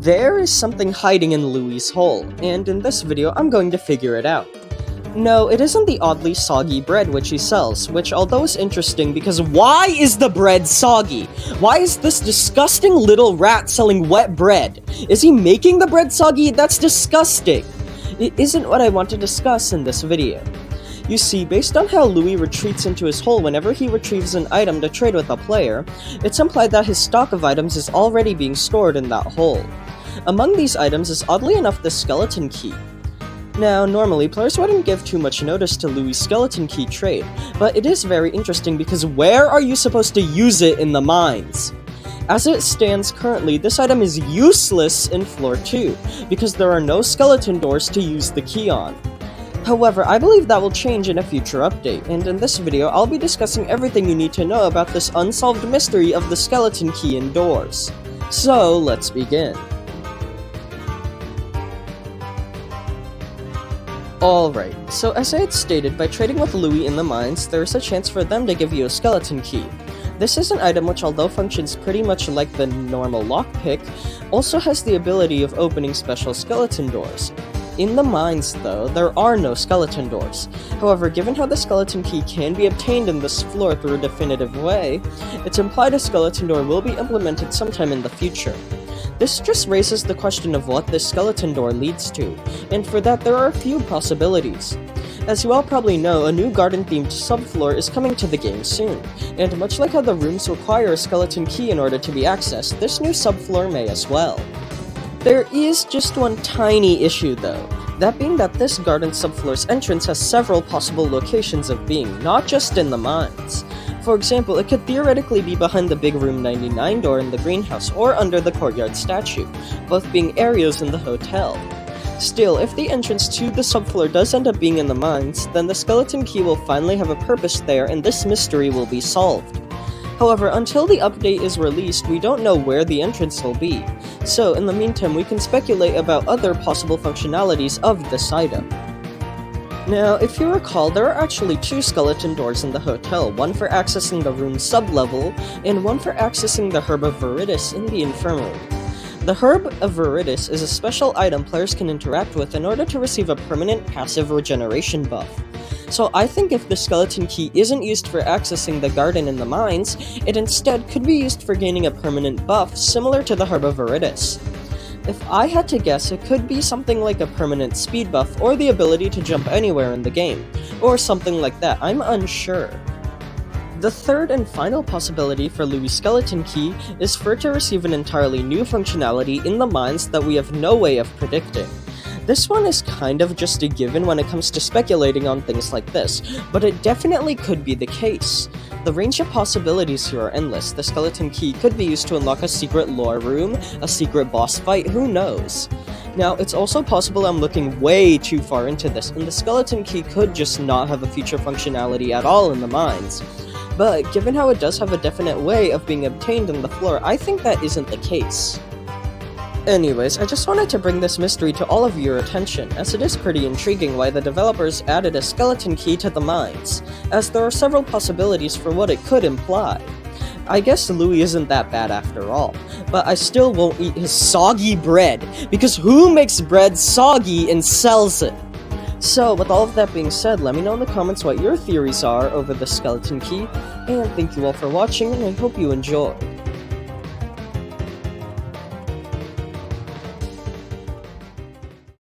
There is something hiding in Louie's hole, and in this video I'm going to figure it out. No, it isn't the oddly soggy bread which he sells, which although is interesting because why is the bread soggy? Why is this disgusting little rat selling wet bread? Is he making the bread soggy? That's disgusting! It isn't what I want to discuss in this video. You see, based on how Louie retreats into his hole whenever he retrieves an item to trade with a player, it's implied that his stock of items is already being stored in that hole. Among these items is oddly enough the skeleton key. Now, normally, players wouldn't give too much notice to Louie's skeleton key trade, but it is very interesting because where are you supposed to use it in the mines? As it stands currently, this item is useless in Floor 2, because there are no skeleton doors to use the key on. However, I believe that will change in a future update, and in this video, I'll be discussing everything you need to know about this unsolved mystery of the skeleton key and doors. So, let's begin. Alright, so as I had stated, by trading with Louie in the mines, there is a chance for them to give you a skeleton key. This is an item which, although functions pretty much like the normal lockpick, also has the ability of opening special skeleton doors. In the mines, though, there are no skeleton doors. However, given how the skeleton key can be obtained in this floor through a definitive way, it's implied a skeleton door will be implemented sometime in the future. This just raises the question of what this skeleton door leads to, and for that there are a few possibilities. As you all probably know, a new garden-themed subfloor is coming to the game soon, and much like how the rooms require a skeleton key in order to be accessed, this new subfloor may as well. There is just one tiny issue though, that being that this garden subfloor's entrance has several possible locations of being, not just in the mines. For example, it could theoretically be behind the big room 99 door in the greenhouse or under the courtyard statue, both being areas in the hotel. Still, if the entrance to the subfloor does end up being in the mines, then the skeleton key will finally have a purpose there and this mystery will be solved. However, until the update is released, we don't know where the entrance will be, so in the meantime we can speculate about other possible functionalities of this item. Now, if you recall, there are actually two skeleton doors in the hotel, one for accessing the room sublevel, and one for accessing the Herb of Viridis in the infirmary. The Herb of Viridis is a special item players can interact with in order to receive a permanent passive regeneration buff. So I think if the skeleton key isn't used for accessing the garden in the mines, it instead could be used for gaining a permanent buff similar to the Herb of Viridis. If I had to guess, it could be something like a permanent speed buff or the ability to jump anywhere in the game, or something like that, I'm unsure. The third and final possibility for Louie's skeleton key is for it to receive an entirely new functionality in the mines that we have no way of predicting. This one is kind of just a given when it comes to speculating on things like this, but it definitely could be the case. The range of possibilities here are endless. The skeleton key could be used to unlock a secret lore room, a secret boss fight, who knows? Now, it's also possible I'm looking way too far into this, and the skeleton key could just not have a future functionality at all in the mines. But given how it does have a definite way of being obtained in the floor, I think that isn't the case. Anyways, I just wanted to bring this mystery to all of your attention, as it is pretty intriguing why the developers added a skeleton key to the mines, as there are several possibilities for what it could imply. I guess Louie isn't that bad after all, but I still won't eat his soggy bread, because who makes bread soggy and sells it? So, with all of that being said, let me know in the comments what your theories are over the skeleton key, and thank you all for watching, and I hope you enjoyed.